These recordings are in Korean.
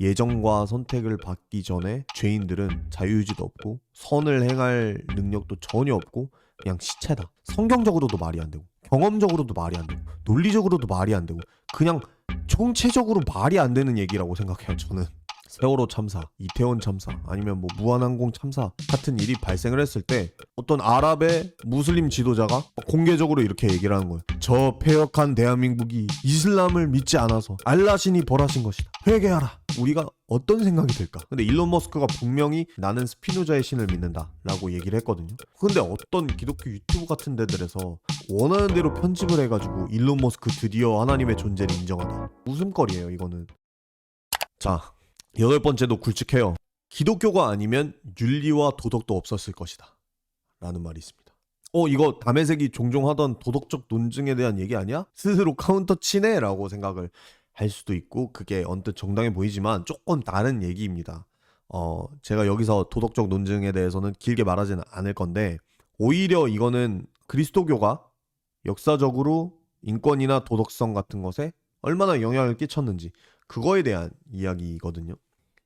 예정과 선택을 받기 전에 죄인들은 자유의지도 없고 선을 행할 능력도 전혀 없고 그냥 시체다. 성경적으로도 말이 안 되고 경험적으로도 말이 안 되고 논리적으로도 말이 안 되고 그냥 총체적으로 말이 안 되는 얘기라고 생각해요. 저는 세월호 참사, 이태원 참사, 아니면 뭐 무한항공 참사 같은 일이 발생을 했을 때 어떤 아랍의 무슬림 지도자가 공개적으로 이렇게 얘기를 하는 거예요. 저 폐역한 대한민국이 이슬람을 믿지 않아서 알라신이 벌하신 것이다. 회개하라. 우리가 어떤 생각이 들까? 근데 일론 머스크가 분명히 나는 스피노자의 신을 믿는다 라고 얘기를 했거든요. 근데 어떤 기독교 유튜브 같은 데들에서 원하는 대로 편집을 해가지고 일론 머스크 드디어 하나님의 존재를 인정하다. 웃음거리예요 이거는. 자, 8번째도 굵직해요. 기독교가 아니면 윤리와 도덕도 없었을 것이다 라는 말이 있습니다. 이거 담에색이 종종 하던 도덕적 논증에 대한 얘기 아니야? 스스로 카운터 치네? 라고 생각을 할 수도 있고 그게 언뜻 정당해 보이지만 조금 다른 얘기입니다. 제가 여기서 도덕적 논증에 대해서는 길게 말하지는 않을 건데 오히려 이거는 그리스도교가 역사적으로 인권이나 도덕성 같은 것에 얼마나 영향을 끼쳤는지 그거에 대한 이야기거든요.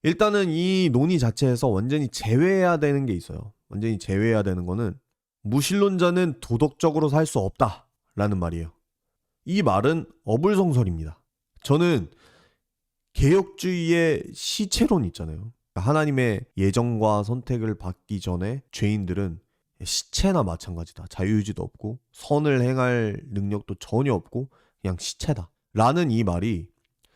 일단은 이 논의 자체에서 완전히 제외해야 되는 게 있어요. 완전히 제외해야 되는 거는 무신론자는 도덕적으로 살 수 없다 라는 말이에요. 이 말은 어불성설입니다. 저는 개혁주의의 시체론 있잖아요. 하나님의 예정과 선택을 받기 전에 죄인들은 시체나 마찬가지다. 자유의지도 없고 선을 행할 능력도 전혀 없고 그냥 시체다 라는 이 말이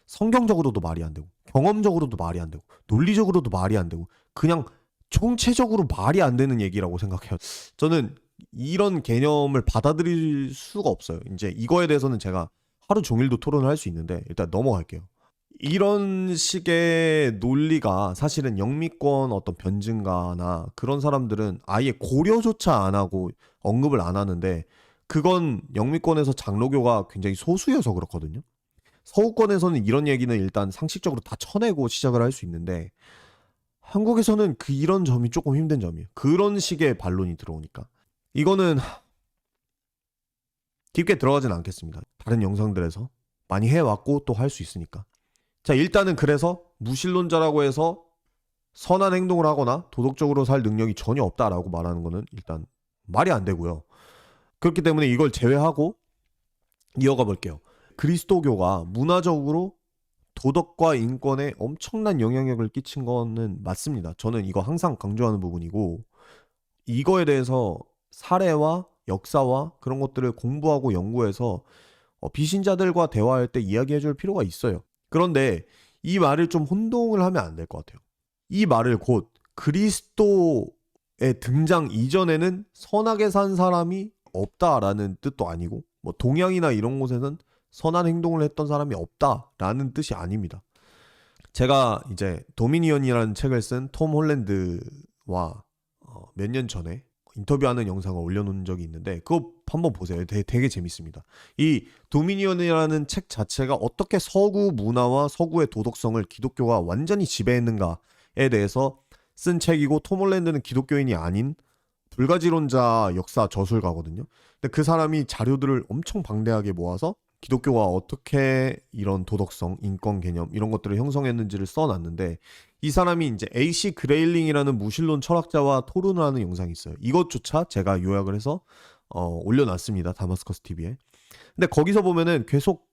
성경적으로도 말이 안 되고 경험적으로도 말이 안 되고 논리적으로도 말이 안 되고 그냥 총체적으로 말이 안 되는 얘기라고 생각해요. 저는 이런 개념을 받아들일 수가 없어요. 이제 이거에 대해서는 제가 하루 종일도 토론을 할 수 있는데 일단 넘어갈게요. 이런 식의 논리가 사실은 영미권 어떤 변증가나 그런 사람들은 아예 고려조차 안 하고 언급을 안 하는데 그건 영미권에서 장로교가 굉장히 소수여서 그렇거든요. 서구권에서는 이런 얘기는 일단 상식적으로 다 쳐내고 시작을 할 수 있는데 한국에서는 이런 점이 조금 힘든 점이에요. 그런 식의 반론이 들어오니까 이거는 깊게 들어가진 않겠습니다. 다른 영상들에서 많이 해왔고 또 할 수 있으니까. 자, 일단은 그래서 무신론자라고 해서 선한 행동을 하거나 도덕적으로 살 능력이 전혀 없다라고 말하는 거는 일단 말이 안 되고요. 그렇기 때문에 이걸 제외하고 이어가 볼게요. 그리스도교가 문화적으로 도덕과 인권에 엄청난 영향력을 끼친 거는 맞습니다. 저는 이거 항상 강조하는 부분이고 이거에 대해서 사례와 역사와 그런 것들을 공부하고 연구해서 비신자들과 대화할 때 이야기해줄 필요가 있어요. 그런데 이 말을 좀 혼동을 하면 안 될 것 같아요. 이 말을 곧 그리스도의 등장 이전에는 선하게 산 사람이 없다라는 뜻도 아니고 뭐 동양이나 이런 곳에는 선한 행동을 했던 사람이 없다라는 뜻이 아닙니다. 제가 이제 도미니언이라는 책을 쓴 톰 홀랜드와 몇 년 전에 인터뷰하는 영상을 올려놓은 적이 있는데 그거 한번 보세요. 되게 재밌습니다. 이 도미니언이라는 책 자체가 어떻게 서구 문화와 서구의 도덕성을 기독교가 완전히 지배했는가에 대해서 쓴 책이고 톰 홀랜드는 기독교인이 아닌 불가지론자 역사 저술가거든요. 근데 그 사람이 자료들을 엄청 방대하게 모아서 기독교가 어떻게 이런 도덕성, 인권 개념 이런 것들을 형성했는지를 써놨는데 이 사람이 이제 AC 그레일링이라는 무신론 철학자와 토론을 하는 영상이 있어요. 이것조차 제가 요약을 해서 올려놨습니다. 다마스커스 TV에. 근데 거기서 보면은 계속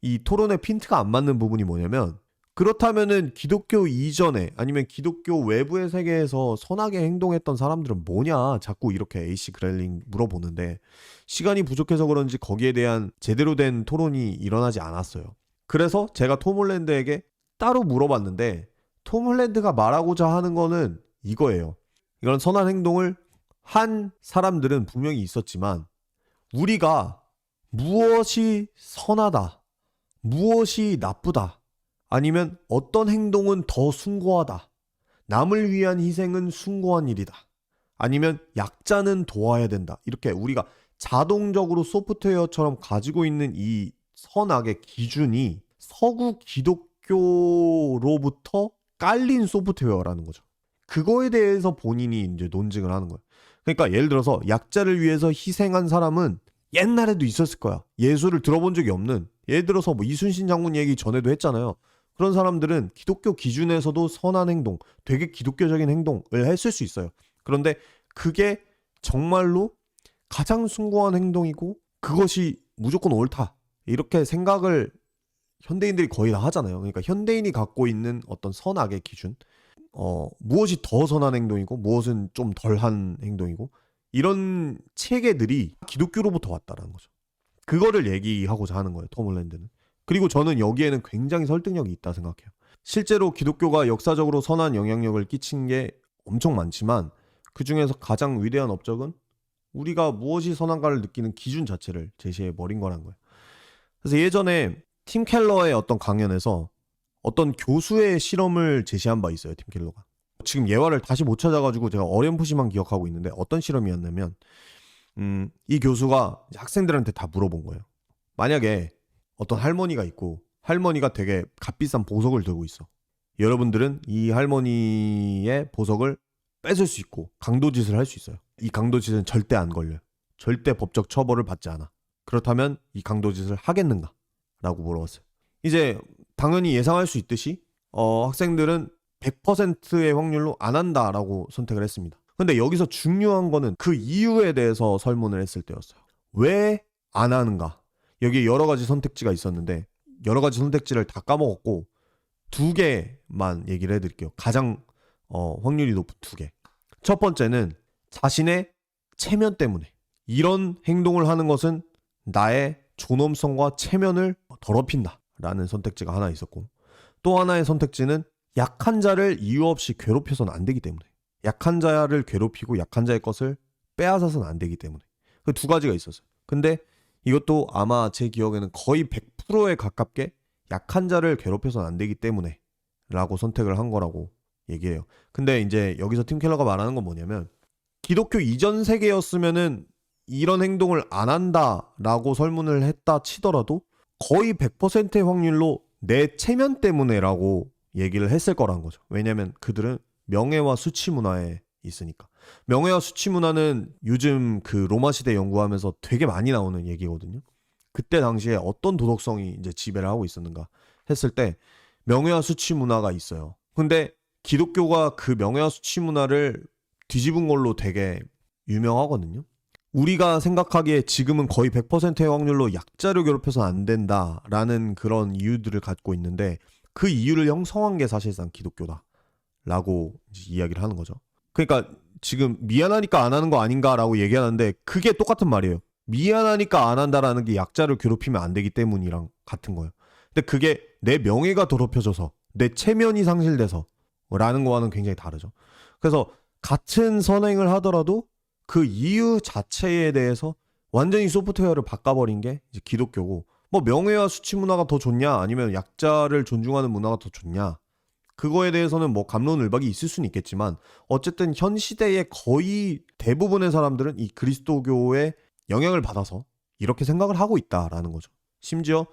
이 토론의 핀트가 안 맞는 부분이 뭐냐면 그렇다면은 기독교 이전에 아니면 기독교 외부의 세계에서 선하게 행동했던 사람들은 뭐냐 자꾸 이렇게 AC 그레일링 물어보는데 시간이 부족해서 그런지 거기에 대한 제대로 된 토론이 일어나지 않았어요. 그래서 제가 톰 홀랜드에게 따로 물어봤는데 톰 홀랜드가 말하고자 하는 거는 이거예요. 이런 선한 행동을 한 사람들은 분명히 있었지만 우리가 무엇이 선하다, 무엇이 나쁘다, 아니면 어떤 행동은 더 숭고하다, 남을 위한 희생은 숭고한 일이다, 아니면 약자는 도와야 된다, 이렇게 우리가 자동적으로 소프트웨어처럼 가지고 있는 이 선악의 기준이 서구 기독교로부터 깔린 소프트웨어라는 거죠. 그거에 대해서 본인이 이제 논증을 하는 거예요. 그러니까 예를 들어서 약자를 위해서 희생한 사람은 옛날에도 있었을 거야. 예수를 들어본 적이 없는, 예를 들어서 뭐 이순신 장군 얘기 전에도 했잖아요. 그런 사람들은 기독교 기준에서도 선한 행동, 되게 기독교적인 행동을 했을 수 있어요. 그런데 그게 정말로 가장 숭고한 행동이고 그것이 무조건 옳다, 이렇게 생각을 현대인들이 거의 다 하잖아요. 그러니까 현대인이 갖고 있는 어떤 선악의 기준, 무엇이 더 선한 행동이고 무엇은 좀 덜한 행동이고, 이런 체계들이 기독교로부터 왔다라는 거죠. 그거를 얘기하고자 하는 거예요, 톰 홀랜드는. 그리고 저는 여기에는 굉장히 설득력이 있다 생각해요. 실제로 기독교가 역사적으로 선한 영향력을 끼친 게 엄청 많지만 그 중에서 가장 위대한 업적은 우리가 무엇이 선한가를 느끼는 기준 자체를 제시해 버린 거란 거예요. 그래서 예전에 팀 켈러의 어떤 강연에서 어떤 교수의 실험을 제시한 바 있어요, 팀 켈러가. 지금 예화를 다시 못 찾아가지고 제가 어렴풋이만 기억하고 있는데, 어떤 실험이었냐면 이 교수가 학생들한테 다 물어본 거예요. 만약에 어떤 할머니가 있고 할머니가 되게 값비싼 보석을 들고 있어. 여러분들은 이 할머니의 보석을 뺏을 수 있고 강도짓을 할 수 있어요. 이 강도짓은 절대 안 걸려요. 절대 법적 처벌을 받지 않아. 그렇다면 이 강도짓을 하겠는가? 라고 물어봤어요. 이제 당연히 예상할 수 있듯이 학생들은 100%의 확률로 안 한다라고 선택을 했습니다. 근데 여기서 중요한 거는 그 이유에 대해서 설문을 했을 때였어요. 왜 안 하는가? 여기에 여러 가지 선택지가 있었는데 여러 가지 선택지를 다 까먹었고 두 개만 얘기를 해드릴게요. 가장 확률이 높은 두 개. 첫 번째는 자신의 체면 때문에. 이런 행동을 하는 것은 나의 존엄성과 체면을 더럽힌다 라는 선택지가 하나 있었고, 또 하나의 선택지는 약한 자를 이유 없이 괴롭혀서는 안 되기 때문에. 약한 자를 괴롭히고 약한 자의 것을 빼앗아서는 안 되기 때문에. 그 두 가지가 있었어요. 근데 이것도 아마 제 기억에는 거의 100%에 가깝게 약한 자를 괴롭혀서는 안 되기 때문에 라고 선택을 한 거라고 얘기해요. 근데 이제 여기서 팀 켈러가 말하는 건 뭐냐면, 기독교 이전 세계였으면은 이런 행동을 안 한다라고 설문을 했다 치더라도 거의 100%의 확률로 내 체면 때문에라고 얘기를 했을 거란 거죠. 왜냐면 그들은 명예와 수치 문화에 있으니까. 명예와 수치 문화는 요즘 그 로마 시대 연구하면서 되게 많이 나오는 얘기거든요. 그때 당시에 어떤 도덕성이 이제 지배를 하고 있었는가 했을 때 명예와 수치 문화가 있어요. 근데 기독교가 그 명예와 수치 문화를 뒤집은 걸로 되게 유명하거든요. 우리가 생각하기에 지금은 거의 100%의 확률로 약자를 괴롭혀서는 안 된다라는 그런 이유들을 갖고 있는데, 그 이유를 형성한 게 사실상 기독교다라고 이야기를 하는 거죠. 그러니까 지금 미안하니까 안 하는 거 아닌가라고 얘기하는데 그게 똑같은 말이에요. 미안하니까 안 한다라는 게 약자를 괴롭히면 안 되기 때문이랑 같은 거예요. 근데 그게 내 명예가 더럽혀져서 내 체면이 상실돼서 라는 거와는 굉장히 다르죠. 그래서 같은 선행을 하더라도 그 이유 자체에 대해서 완전히 소프트웨어를 바꿔버린 게 이제 기독교고, 뭐 명예와 수치 문화가 더 좋냐 아니면 약자를 존중하는 문화가 더 좋냐, 그거에 대해서는 뭐 갑론을박이 있을 수는 있겠지만 어쨌든 현 시대의 거의 대부분의 사람들은 이 그리스도교의 영향을 받아서 이렇게 생각을 하고 있다라는 거죠. 심지어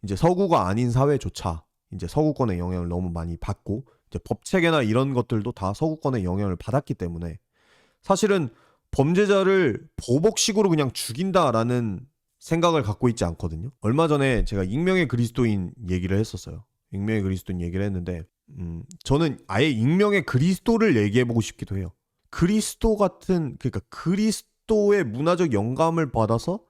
이제 서구가 아닌 사회조차 이제 서구권의 영향을 너무 많이 받고 이제 법체계나 이런 것들도 다 서구권의 영향을 받았기 때문에 사실은 범죄자를 보복식으로 그냥 죽인다라는 생각을 갖고 있지 않거든요. 얼마 전에 제가 익명의 그리스도인 얘기를 했었어요. 익명의 그리스도인 얘기를 했는데 저는 아예 익명의 그리스도를 얘기해보고 싶기도 해요. 그리스도 같은, 그러니까 그리스도의 문화적 영감을 받아서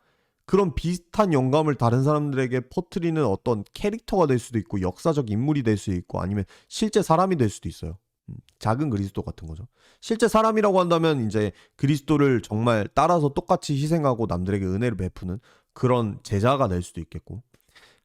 그런 비슷한 영감을 다른 사람들에게 퍼뜨리는 어떤 캐릭터가 될 수도 있고 역사적 인물이 될 수도 있고 아니면 실제 사람이 될 수도 있어요. 작은 그리스도 같은 거죠. 실제 사람이라고 한다면 이제 그리스도를 정말 따라서 똑같이 희생하고 남들에게 은혜를 베푸는 그런 제자가 될 수도 있겠고,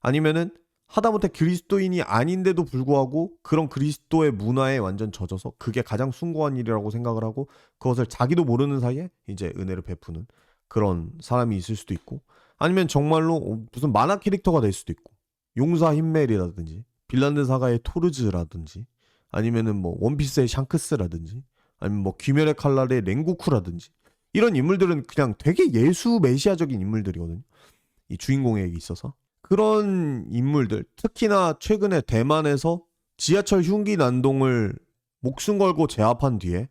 아니면은 하다못해 그리스도인이 아닌데도 불구하고 그런 그리스도의 문화에 완전 젖어서 그게 가장 숭고한 일이라고 생각을 하고 그것을 자기도 모르는 사이에 이제 은혜를 베푸는 그런 사람이 있을 수도 있고, 아니면 정말로 무슨 만화 캐릭터가 될 수도 있고, 용사 힌멜이라든지 빌란드 사가의 토르즈라든지 아니면은 뭐 원피스의 샹크스라든지 아니면 뭐 귀멸의 칼날의 랭고쿠라든지 이런 인물들은 그냥 되게 예수 메시아적인 인물들이거든요. 이 주인공에게 있어서. 그런 인물들, 특히나 최근에 대만에서 지하철 흉기 난동을 목숨 걸고 제압한 뒤에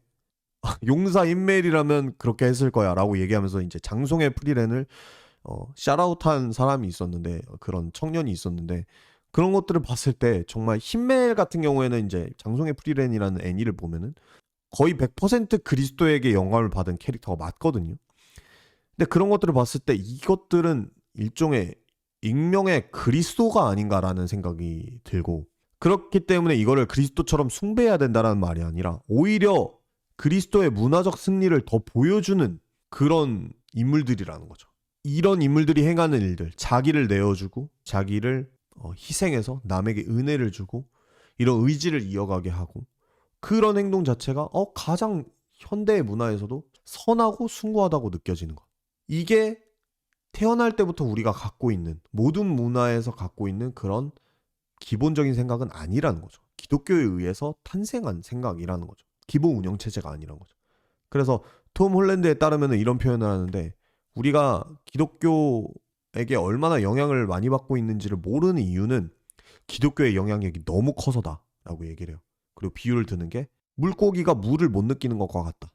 용사 인멜이라면 그렇게 했을 거야 라고 얘기하면서 이제 장송의 프리랜을 샤라웃한 사람이 있었는데, 그런 청년이 있었는데 그런 것들을 봤을 때 정말 힘멜 같은 경우에는 이제 장송의 프리랜이라는 애니를 보면은 거의 100% 그리스도에게 영감을 받은 캐릭터가 맞거든요. 근데 그런 것들을 봤을 때 이것들은 일종의 익명의 그리스도가 아닌가라는 생각이 들고, 그렇기 때문에 이거를 그리스도처럼 숭배해야 된다는 말이 아니라 오히려 그리스도의 문화적 승리를 더 보여주는 그런 인물들이라는 거죠. 이런 인물들이 행하는 일들, 자기를 내어주고 자기를 희생해서 남에게 은혜를 주고 이런 의지를 이어가게 하고, 그런 행동 자체가 가장 현대의 문화에서도 선하고 숭고하다고 느껴지는 것. 이게 태어날 때부터 우리가 갖고 있는, 모든 문화에서 갖고 있는 그런 기본적인 생각은 아니라는 거죠. 기독교에 의해서 탄생한 생각이라는 거죠. 기본 운영 체제가 아니라는 거죠. 그래서 톰 홀랜드에 따르면 이런 표현을 하는데, 우리가 기독교에게 얼마나 영향을 많이 받고 있는지를 모르는 이유는 기독교의 영향력이 너무 커서다라고 얘기를 해요. 그리고 비유를 드는 게, 물고기가 물을 못 느끼는 것과 같다.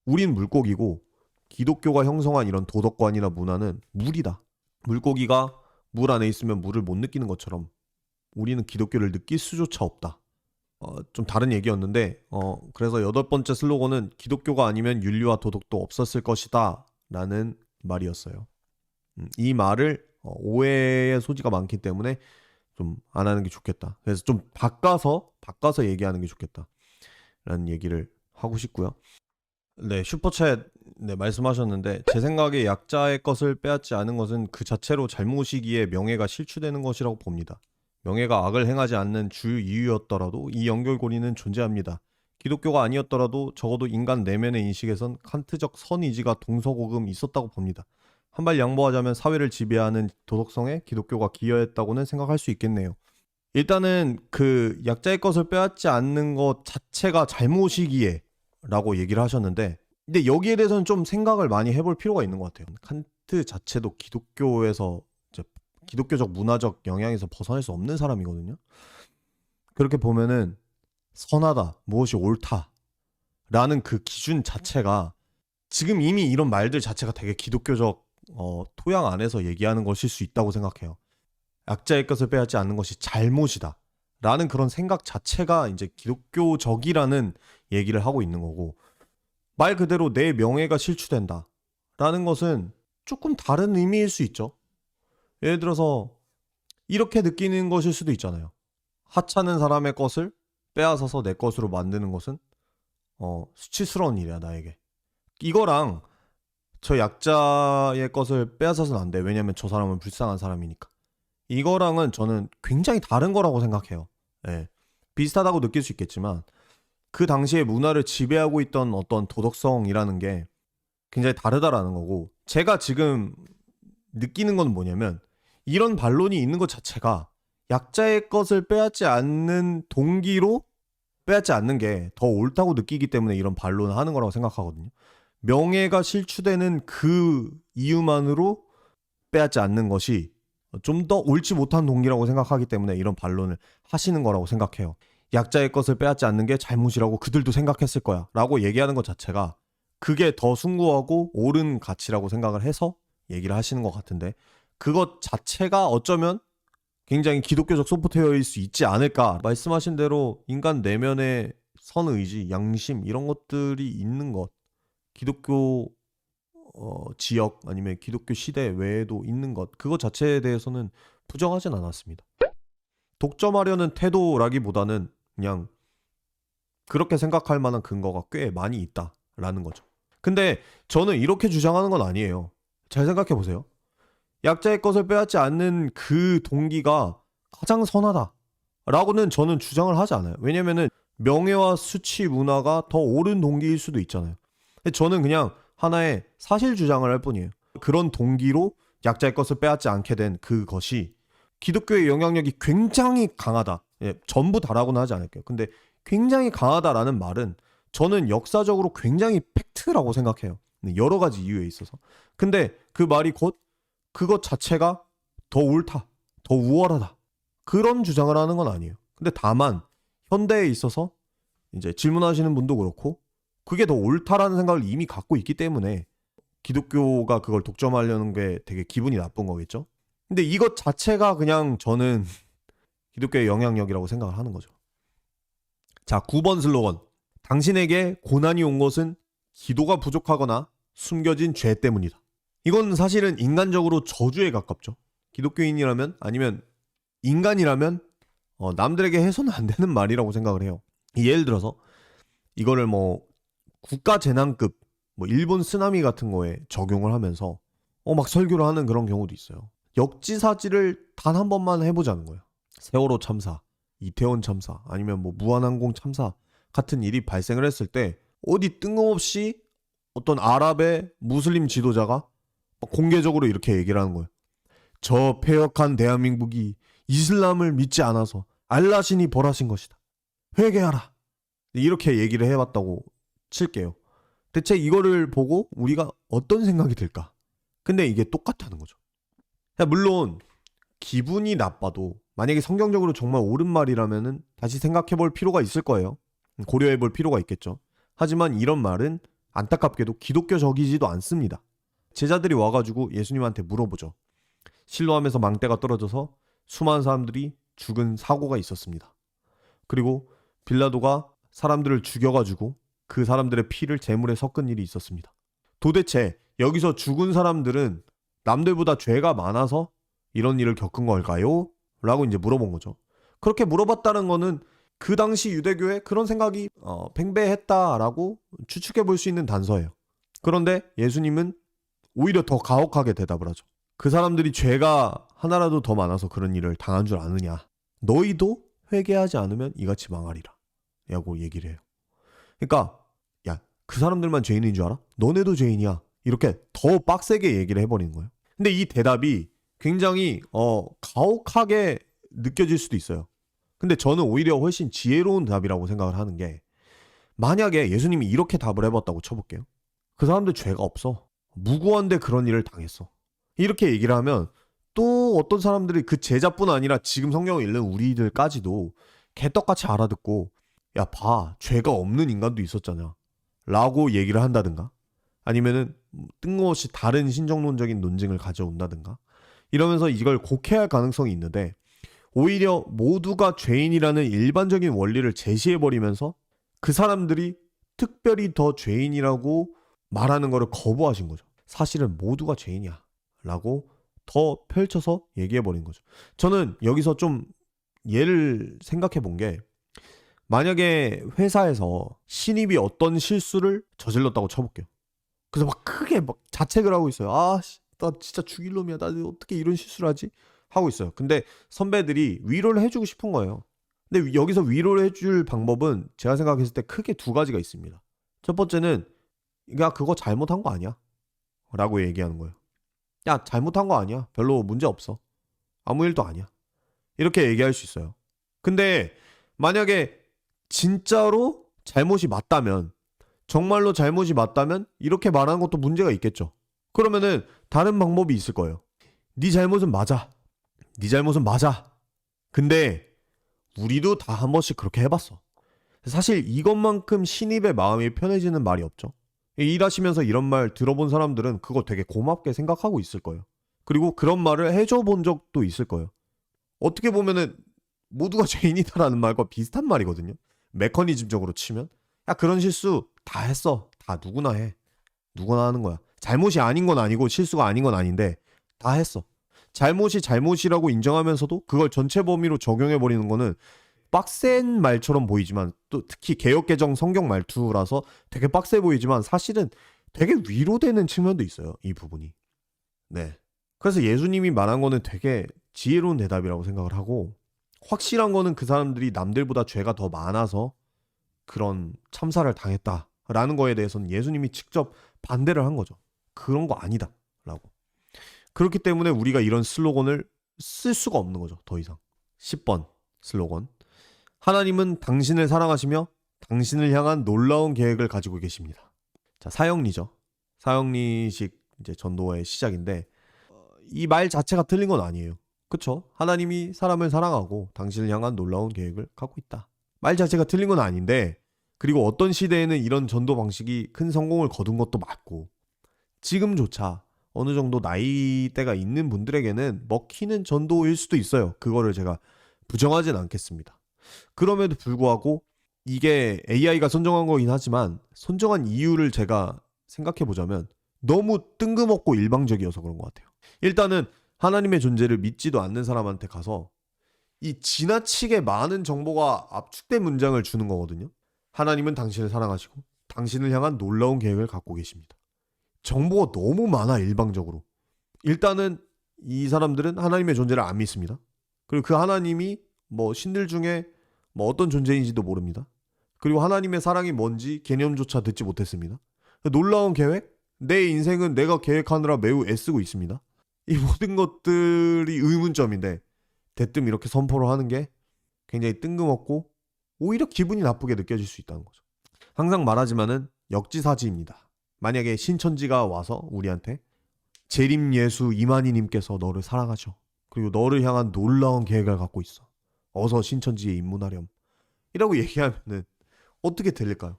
우린 물고기고 기독교가 형성한 이런 도덕관이나 문화는 물이다. 물고기가 물 안에 있으면 물을 못 느끼는 것처럼 우리는 기독교를 느낄 수조차 없다. 좀 다른 얘기였는데, 그래서 8번째 슬로건은 기독교가 아니면 윤리와 도덕도 없었을 것이다 라는 말이었어요. 이 말을 오해의 소지가 많기 때문에 좀 안 하는 게 좋겠다. 그래서 좀 바꿔서 얘기하는 게 좋겠다 라는 얘기를 하고 싶고요. 네, 슈퍼챗 말씀하셨는데, 제 생각에 약자의 것을 빼앗지 않은 것은 그 자체로 잘못이기에 명예가 실추되는 것이라고 봅니다. 명예가 악을 행하지 않는 주 이유였더라도 이 연결고리는 존재합니다. 기독교가 아니었더라도 적어도 인간 내면의 인식에선 칸트적 선의지가 동서고금 있었다고 봅니다. 한발 양보하자면 사회를 지배하는 도덕성에 기독교가 기여했다고는 생각할 수 있겠네요. 일단은 그 약자의 것을 빼앗지 않는 것 자체가 잘못이기에 라고 얘기를 하셨는데, 근데 여기에 대해서는 좀 생각을 많이 해볼 필요가 있는 것 같아요. 칸트 자체도 기독교에서 이제 기독교적 문화적 영향에서 벗어날 수 없는 사람이거든요. 그렇게 보면은 선하다, 무엇이 옳다 라는 그 기준 자체가 지금 이미 이런 말들 자체가 되게 기독교적 토양 안에서 얘기하는 것일 수 있다고 생각해요. 약자의 것을 빼앗지 않는 것이 잘못이다 라는 그런 생각 자체가 이제 기독교적이라는 얘기를 하고 있는 거고, 말 그대로 내 명예가 실추된다 라는 것은 조금 다른 의미일 수 있죠. 예를 들어서 이렇게 느끼는 것일 수도 있잖아요. 하찮은 사람의 것을 빼앗아서 내 것으로 만드는 것은 수치스러운 일이야 나에게. 이거랑 저 약자의 것을 빼앗아서는 안 돼. 왜냐면 저 사람은 불쌍한 사람이니까. 이거랑은 저는 굉장히 다른 거라고 생각해요. 예. 비슷하다고 느낄 수 있겠지만 그 당시에 문화를 지배하고 있던 어떤 도덕성이라는 게 굉장히 다르다라는 거고, 제가 지금 느끼는 건 뭐냐면 이런 반론이 있는 것 자체가 약자의 것을 빼앗지 않는 동기로 빼앗지 않는 게 더 옳다고 느끼기 때문에 이런 반론을 하는 거라고 생각하거든요. 명예가 실추되는 그 이유만으로 빼앗지 않는 것이 좀 더 옳지 못한 동기라고 생각하기 때문에 이런 반론을 하시는 거라고 생각해요. 약자의 것을 빼앗지 않는 게 잘못이라고 그들도 생각했을 거야 라고 얘기하는 것 자체가 그게 더 숭고하고 옳은 가치라고 생각을 해서 얘기를 하시는 것 같은데, 그것 자체가 어쩌면 굉장히 기독교적 소프트웨어일 수 있지 않을까. 말씀하신 대로 인간 내면의 선의지, 양심 이런 것들이 있는 것, 기독교 지역 아니면 기독교 시대 외에도 있는 것, 그것 자체에 대해서는 부정하진 않았습니다. 독점하려는 태도라기보다는 그냥 그렇게 생각할 만한 근거가 꽤 많이 있다라는 거죠. 근데 저는 이렇게 주장하는 건 아니에요. 잘 생각해 보세요. 약자의 것을 빼앗지 않는 그 동기가 가장 선하다라고는 저는 주장을 하지 않아요. 왜냐면은 명예와 수치 문화가 더 옳은 동기일 수도 있잖아요. 근데 저는 그냥 하나의 사실 주장을 할 뿐이에요. 그런 동기로 약자의 것을 빼앗지 않게 된 그것이 기독교의 영향력이 굉장히 강하다. 예, 전부 다라고는 하지 않을게요. 근데 굉장히 강하다라는 말은 저는 역사적으로 굉장히 팩트라고 생각해요. 여러 가지 이유에 있어서. 근데 그 말이 곧 그것 자체가 더 옳다, 더 우월하다, 그런 주장을 하는 건 아니에요. 근데 다만 현대에 있어서 이제 질문하시는 분도 그렇고 그게 더 옳다라는 생각을 이미 갖고 있기 때문에 기독교가 그걸 독점하려는 게 되게 기분이 나쁜 거겠죠. 근데 이것 자체가 그냥 저는 기독교의 영향력이라고 생각을 하는 거죠. 자, 9번 슬로건. 당신에게 고난이 온 것은 기도가 부족하거나 숨겨진 죄 때문이다. 이건 사실은 인간적으로 저주에 가깝죠. 기독교인이라면 아니면 인간이라면 남들에게 해서는 안 되는 말이라고 생각을 해요. 예를 들어서 이거를 뭐 국가 재난급 일본 쓰나미 같은 거에 적용을 하면서 막 설교를 하는 그런 경우도 있어요. 역지사지를 단 한 번만 해보자는 거예요. 세월호 참사, 이태원 참사, 아니면 무한항공 참사 같은 일이 발생을 했을 때 어디 뜬금없이 어떤 아랍의 무슬림 지도자가 공개적으로 이렇게 얘기를 하는 거예요. 저 폐역한 대한민국이 이슬람을 믿지 않아서 알라신이 벌하신 것이다. 회개하라. 이렇게 얘기를 해봤다고 칠게요. 대체 이거를 보고 우리가 어떤 생각이 들까? 근데 이게 똑같다는 거죠. 물론 기분이 나빠도 만약에 성경적으로 정말 옳은 말이라면 다시 생각해볼 필요가 있을 거예요. 고려해볼 필요가 있겠죠. 하지만 이런 말은 안타깝게도 기독교적이지도 않습니다. 제자들이 와가지고 예수님한테 물어보죠. 실로암에서 망대가 떨어져서 수많은 사람들이 죽은 사고가 있었습니다. 그리고 빌라도가 사람들을 죽여가지고 그 사람들의 피를 제물에 섞은 일이 있었습니다. 도대체 여기서 죽은 사람들은 남들보다 죄가 많아서 이런 일을 겪은 걸까요? 라고 이제 물어본 거죠. 그렇게 물어봤다는 거는 그 당시 유대교에 그런 생각이 팽배했다라고 추측해 볼 수 있는 단서예요. 그런데 예수님은 오히려 더 가혹하게 대답을 하죠. 그 사람들이 죄가 하나라도 더 많아서 그런 일을 당한 줄 아느냐. 너희도 회개하지 않으면 이같이 망하리라. 라고 얘기를 해요. 그러니까 야, 그 사람들만 죄인인 줄 알아? 너네도 죄인이야. 이렇게 더 빡세게 얘기를 해버리는 거예요. 근데 이 대답이 굉장히 가혹하게 느껴질 수도 있어요. 근데 저는 오히려 훨씬 지혜로운 답이라고 생각을 하는 게, 만약에 예수님이 이렇게 답을 해봤다고 쳐볼게요. 그 사람들 죄가 없어. 무고한데 그런 일을 당했어. 이렇게 얘기를 하면 또 어떤 사람들이 그 제자뿐 아니라 지금 성경을 읽는 우리들까지도 개떡같이 알아듣고 야, 봐, 죄가 없는 인간도 있었잖아 라고 얘기를 한다든가, 아니면은 뜬금없이 다른 신정론적인 논증을 가져온다든가 이러면서 이걸 곡해할 가능성이 있는데, 오히려 모두가 죄인이라는 일반적인 원리를 제시해버리면서 그 사람들이 특별히 더 죄인이라고 말하는 거를 거부하신 거죠. 사실은 모두가 죄인이야 라고 더 펼쳐서 얘기해버린 거죠. 저는 여기서 좀 예를 생각해 본 게, 만약에 회사에서 신입이 어떤 실수를 저질렀다고 쳐볼게요. 그래서 막 크게 막 자책을 하고 있어요. 아, 나 진짜 죽일 놈이야. 나 어떻게 이런 실수를 하지? 하고 있어요. 근데 선배들이 위로를 해주고 싶은 거예요. 근데 여기서 위로를 해줄 방법은 제가 생각했을 때 크게 두 가지가 있습니다. 첫 번째는 야, 그거 잘못한 거 아니야 라고 얘기하는 거예요. 야, 잘못한 거 아니야. 별로 문제 없어. 아무 일도 아니야. 이렇게 얘기할 수 있어요. 근데 만약에 진짜로 잘못이 맞다면, 정말로 잘못이 맞다면 이렇게 말하는 것도 문제가 있겠죠. 그러면은 다른 방법이 있을 거예요. 네 잘못은 맞아. 네 잘못은 맞아. 근데 우리도 다 한 번씩 그렇게 해봤어. 사실 이것만큼 신입의 마음이 편해지는 말이 없죠. 일하시면서 이런 말 들어본 사람들은 그거 되게 고맙게 생각하고 있을 거예요. 그리고 그런 말을 해줘 본 적도 있을 거예요. 어떻게 보면은 모두가 죄인이다라는 말과 비슷한 말이거든요. 메커니즘적으로 치면. 야, 그런 실수 다 했어. 다 누구나 해. 누구나 하는 거야. 잘못이 아닌 건 아니고 실수가 아닌 건 아닌데 다 했어. 잘못이 잘못이라고 인정하면서도 그걸 전체 범위로 적용해버리는 거는 빡센 말처럼 보이지만, 또 특히 개역개정 성경 말투라서 되게 빡세 보이지만 사실은 되게 위로되는 측면도 있어요. 이 부분이. 네. 그래서 예수님이 말한 거는 되게 지혜로운 대답이라고 생각을 하고, 확실한 거는 그 사람들이 남들보다 죄가 더 많아서 그런 참사를 당했다라는 거에 대해서는 예수님이 직접 반대를 한 거죠. 그런 거 아니다 라고. 그렇기 때문에 우리가 이런 슬로건을 쓸 수가 없는 거죠. 더 이상. 10번 슬로건. 하나님은 당신을 사랑하시며 당신을 향한 놀라운 계획을 가지고 계십니다. 자, 사형리죠. 사형리식 이제 전도의 시작인데, 이 말 자체가 틀린 건 아니에요. 그쵸? 하나님이 사람을 사랑하고 당신을 향한 놀라운 계획을 갖고 있다. 말 자체가 틀린 건 아닌데, 그리고 어떤 시대에는 이런 전도 방식이 큰 성공을 거둔 것도 맞고, 지금조차 어느 정도 나이대가 있는 분들에게는 먹히는 전도일 수도 있어요. 그거를 제가 부정하진 않겠습니다. 그럼에도 불구하고 이게 AI가 선정한 거긴 하지만 선정한 이유를 제가 생각해 보자면 너무 뜬금없고 일방적이어서 그런 것 같아요. 일단은 하나님의 존재를 믿지도 않는 사람한테 가서 이 지나치게 많은 정보가 압축된 문장을 주는 거거든요. 하나님은 당신을 사랑하시고 당신을 향한 놀라운 계획을 갖고 계십니다. 정보가 너무 많아, 일방적으로. 일단은 이 사람들은 하나님의 존재를 안 믿습니다. 그리고 그 하나님이 뭐 신들 중에 뭐 어떤 존재인지도 모릅니다. 그리고 하나님의 사랑이 뭔지 개념조차 듣지 못했습니다. 놀라운 계획? 내 인생은 내가 계획하느라 매우 애쓰고 있습니다. 이 모든 것들이 의문점인데 대뜸 이렇게 선포를 하는 게 굉장히 뜬금없고 오히려 기분이 나쁘게 느껴질 수 있다는 거죠. 항상 말하지만은 역지사지입니다. 만약에 신천지가 와서 우리한테 재림예수 이만희님께서 너를 사랑하셔. 그리고 너를 향한 놀라운 계획을 갖고 있어. 어서 신천지에 입문하렴. 이라고 얘기하면은 어떻게 들릴까요?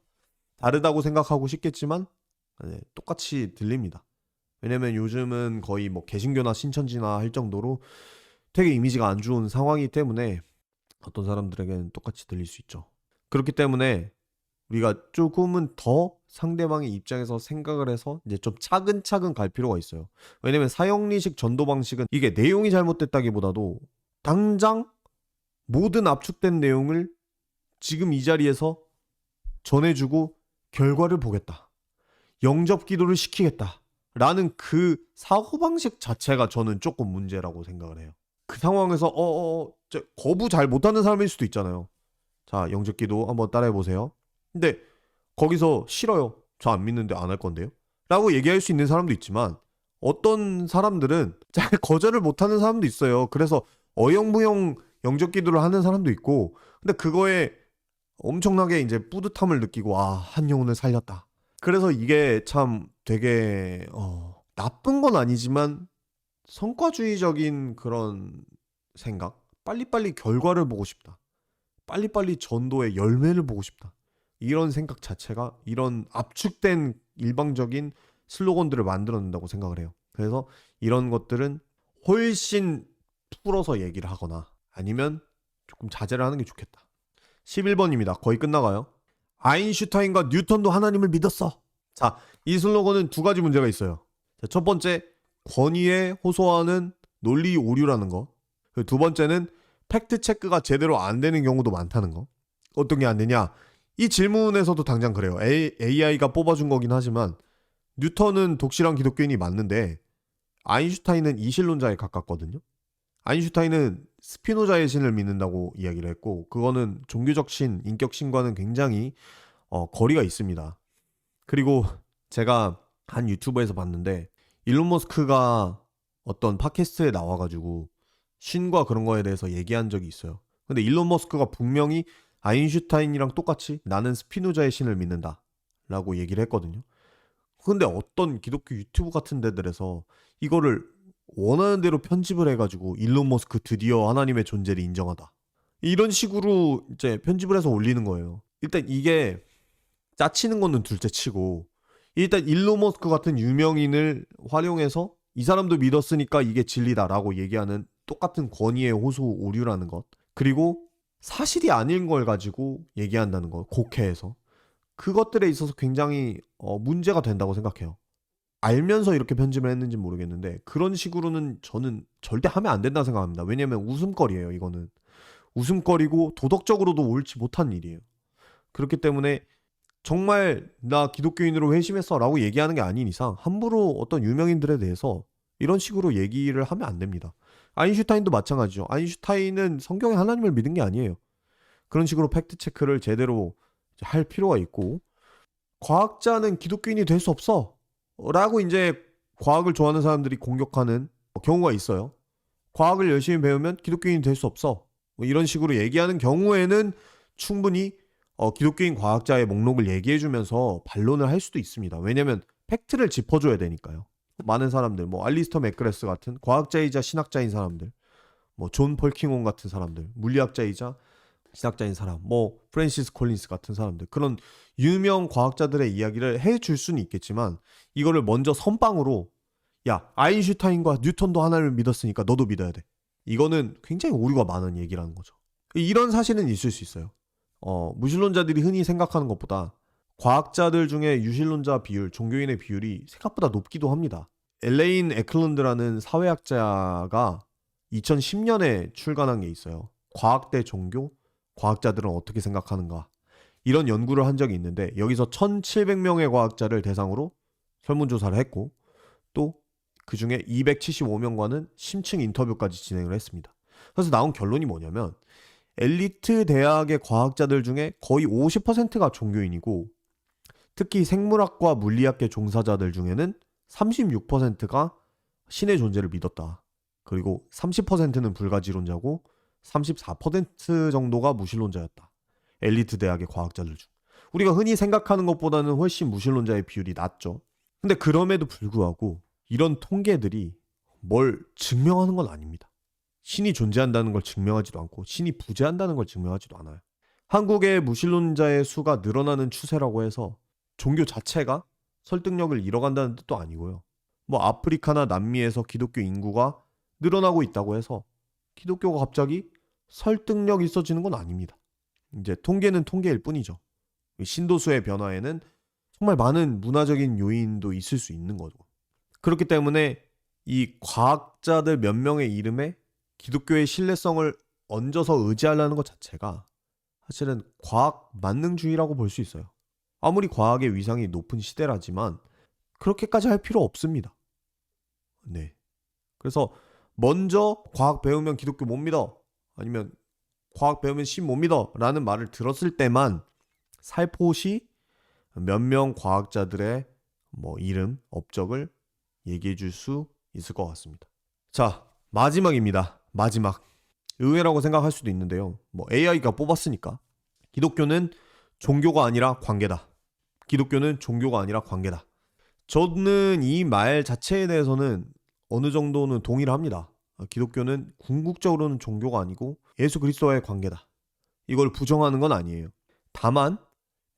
다르다고 생각하고 싶겠지만 똑같이 들립니다. 왜냐면 요즘은 거의 뭐 개신교나 신천지나 할 정도로 되게 이미지가 안 좋은 상황이기 때문에 어떤 사람들에게는 똑같이 들릴 수 있죠. 그렇기 때문에 우리가 조금은 더 상대방의 입장에서 생각을 해서 이제 좀 차근차근 갈 필요가 있어요. 왜냐면 사형리식 전도 방식은 이게 내용이 잘못됐다기보다도 당장 모든 압축된 내용을 지금 이 자리에서 전해주고 결과를 보겠다. 영접 기도를 시키겠다. 라는 그 사고방식 자체가 저는 조금 문제라고 생각을 해요. 그 상황에서 거부 잘 못하는 사람일 수도 있잖아요. 자, 영접 기도 한번 따라해보세요. 근데 거기서 싫어요. 저 안 믿는데 안 할 건데요. 라고 얘기할 수 있는 사람도 있지만 어떤 사람들은 잘 거절을 못하는 사람도 있어요. 그래서 어영부영 영접 기도를 하는 사람도 있고 근데 그거에 엄청나게 이제 뿌듯함을 느끼고 한 영혼을 살렸다. 그래서 이게 참 되게 나쁜 건 아니지만 성과주의적인 그런 생각, 빨리빨리 결과를 보고 싶다. 빨리빨리 전도의 열매를 보고 싶다. 이런 생각 자체가 이런 압축된 일방적인 슬로건들을 만들어낸다고 생각을 해요. 그래서 이런 것들은 훨씬 풀어서 얘기를 하거나 아니면 조금 자제를 하는 게 좋겠다. 11번입니다. 거의 끝나가요. 아인슈타인과 뉴턴도 하나님을 믿었어. 자, 이 슬로건은 두 가지 문제가 있어요. 자, 첫 번째, 권위에 호소하는 논리 오류라는 거. 두 번째는 팩트 체크가 제대로 안 되는 경우도 많다는 거. 어떤 게 안 되냐? 이 질문에서도 당장 그래요. AI가 뽑아준 거긴 하지만 뉴턴은 독실한 기독교인이 맞는데 아인슈타인은 이신론자에 가깝거든요. 아인슈타인은 스피노자의 신을 믿는다고 이야기를 했고 그거는 종교적 신, 인격 신과는 굉장히 거리가 있습니다. 그리고 제가 한 유튜브에서 봤는데 일론 머스크가 어떤 팟캐스트에 나와가지고 신과 그런 거에 대해서 얘기한 적이 있어요. 근데 일론 머스크가 분명히 아인슈타인이랑 똑같이 나는 스피노자의 신을 믿는다 라고 얘기를 했거든요. 근데 어떤 기독교 유튜브 같은 데들에서 이거를 원하는 대로 편집을 해가지고 일론 머스크 드디어 하나님의 존재를 인정하다 이런 식으로 이제 편집을 해서 올리는 거예요. 일단 이게 짜치는 거는 둘째치고 일단 일론 머스크 같은 유명인을 활용해서 이 사람도 믿었으니까 이게 진리다라고 얘기하는 똑같은 권위의 호소 오류라는 것, 그리고 사실이 아닌 걸 가지고 얘기한다는 것, 곡해해서 그것들에 있어서 굉장히 문제가 된다고 생각해요. 알면서 이렇게 편집을 했는지 모르겠는데 그런 식으로는 저는 절대 하면 안 된다고 생각합니다. 왜냐하면 웃음거리예요. 이거는 웃음거리고 도덕적으로도 옳지 못한 일이에요. 그렇기 때문에 정말 나 기독교인으로 회심했어 라고 얘기하는 게 아닌 이상 함부로 어떤 유명인들에 대해서 이런 식으로 얘기를 하면 안 됩니다. 아인슈타인도 마찬가지죠. 아인슈타인은 성경에 하나님을 믿은 게 아니에요. 그런 식으로 팩트체크를 제대로 할 필요가 있고, 과학자는 기독교인이 될 수 없어 라고 이제 과학을 좋아하는 사람들이 공격하는 경우가 있어요. 과학을 열심히 배우면 기독교인이 될 수 없어 이런 식으로 얘기하는 경우에는 충분히 기독교인 과학자의 목록을 얘기해주면서 반론을 할 수도 있습니다. 왜냐면 팩트를 짚어줘야 되니까요. 많은 사람들, 뭐 알리스터 맥그레스 같은 과학자이자 신학자인 사람들, 뭐 존 펄킹온 같은 사람들, 물리학자이자 신학자인 사람, 뭐 프랜시스 콜린스 같은 사람들, 그런 유명 과학자들의 이야기를 해줄 수는 있겠지만 이거를 먼저 선빵으로 야, 아인슈타인과 뉴턴도 하나님을 믿었으니까 너도 믿어야 돼. 이거는 굉장히 오류가 많은 얘기라는 거죠. 이런 사실은 있을 수 있어요. 무신론자들이 흔히 생각하는 것보다 과학자들 중에 유신론자 비율, 종교인의 비율이 생각보다 높기도 합니다. 엘레인 에클런드라는 사회학자가 2010년에 출간한 게 있어요. 과학 대 종교, 과학자들은 어떻게 생각하는가. 이런 연구를 한 적이 있는데 여기서 1700명의 과학자를 대상으로 설문조사를 했고 또 그중에 275명과는 심층 인터뷰까지 진행을 했습니다. 그래서 나온 결론이 뭐냐면 엘리트 대학의 과학자들 중에 거의 50%가 종교인이고 특히 생물학과 물리학계 종사자들 중에는 36%가 신의 존재를 믿었다. 그리고 30%는 불가지론자고 34% 정도가 무신론자였다. 엘리트 대학의 과학자들 중. 우리가 흔히 생각하는 것보다는 훨씬 무신론자의 비율이 낮죠. 근데 그럼에도 불구하고 이런 통계들이 뭘 증명하는 건 아닙니다. 신이 존재한다는 걸 증명하지도 않고 신이 부재한다는 걸 증명하지도 않아요. 한국의 무신론자의 수가 늘어나는 추세라고 해서 종교 자체가 설득력을 잃어간다는 뜻도 아니고요. 뭐 아프리카나 남미에서 기독교 인구가 늘어나고 있다고 해서 기독교가 갑자기 설득력 있어지는 건 아닙니다. 이제 통계는 통계일 뿐이죠. 신도수의 변화에는 정말 많은 문화적인 요인도 있을 수 있는 거죠. 그렇기 때문에 이 과학자들 몇 명의 이름에 기독교의 신뢰성을 얹어서 의지하려는 것 자체가 사실은 과학 만능주의라고 볼 수 있어요. 아무리 과학의 위상이 높은 시대라지만 그렇게까지 할 필요 없습니다. 네. 그래서 먼저 과학 배우면 기독교 못 믿어. 아니면 과학 배우면 신 못 믿어. 라는 말을 들었을 때만 살포시 몇 명 과학자들의 이름, 업적을 얘기해 줄 수 있을 것 같습니다. 자, 마지막입니다. 마지막. 의외라고 생각할 수도 있는데요. AI가 뽑았으니까. 기독교는 종교가 아니라 관계다. 기독교는 종교가 아니라 관계다. 저는 이 말 자체에 대해서는 어느 정도는 동의를 합니다. 기독교는 궁극적으로는 종교가 아니고 예수 그리스도와의 관계다. 이걸 부정하는 건 아니에요. 다만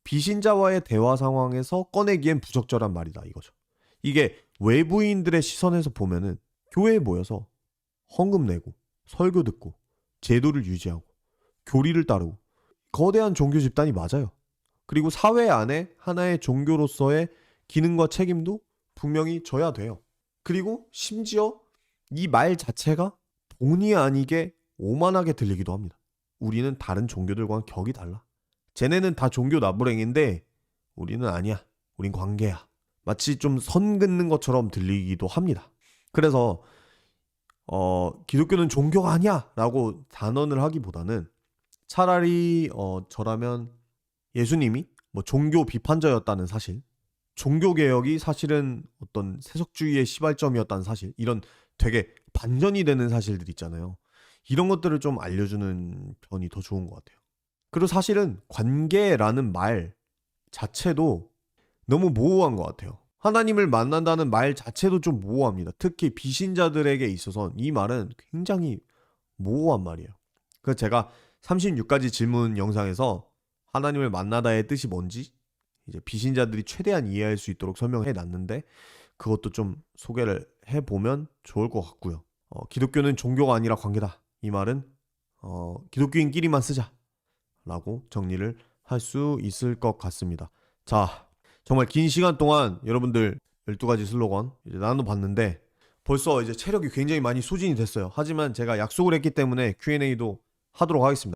비신자와의 대화 상황에서 꺼내기엔 부적절한 말이다 이거죠. 이게 외부인들의 시선에서 보면은 교회에 모여서 헌금 내고 설교 듣고 제도를 유지하고 교리를 따르고 거대한 종교 집단이 맞아요. 그리고 사회 안에 하나의 종교로서의 기능과 책임도 분명히 져야 돼요. 그리고 심지어 이 말 자체가 본의 아니게 오만하게 들리기도 합니다. 우리는 다른 종교들과는 격이 달라. 쟤네는 다 종교 나부랭인데 우리는 아니야. 우린 관계야. 마치 좀 선 긋는 것처럼 들리기도 합니다. 그래서 기독교는 종교가 아니야 라고 단언을 하기보다는 차라리 저라면 예수님이 종교 비판자였다는 사실, 종교개혁이 사실은 어떤 세속주의의 시발점이었다는 사실, 이런 되게 반전이 되는 사실들 있잖아요. 이런 것들을 좀 알려주는 편이 더 좋은 것 같아요. 그리고 사실은 관계라는 말 자체도 너무 모호한 것 같아요. 하나님을 만난다는 말 자체도 좀 모호합니다. 특히 비신자들에게 있어서 이 말은 굉장히 모호한 말이에요. 그래서 제가 36가지 질문 영상에서 하나님을 만나다의 뜻이 뭔지 이제 비신자들이 최대한 이해할 수 있도록 설명해 놨는데 그것도 좀 소개를 해보면 좋을 것 같고요. 기독교는 종교가 아니라 관계다. 이 말은 기독교인끼리만 쓰자 라고 정리를 할 수 있을 것 같습니다. 자, 정말 긴 시간 동안 여러분들 12가지 슬로건 이제 나눠봤는데 벌써 이제 체력이 굉장히 많이 소진이 됐어요. 하지만 제가 약속을 했기 때문에 Q&A도 하도록 하겠습니다.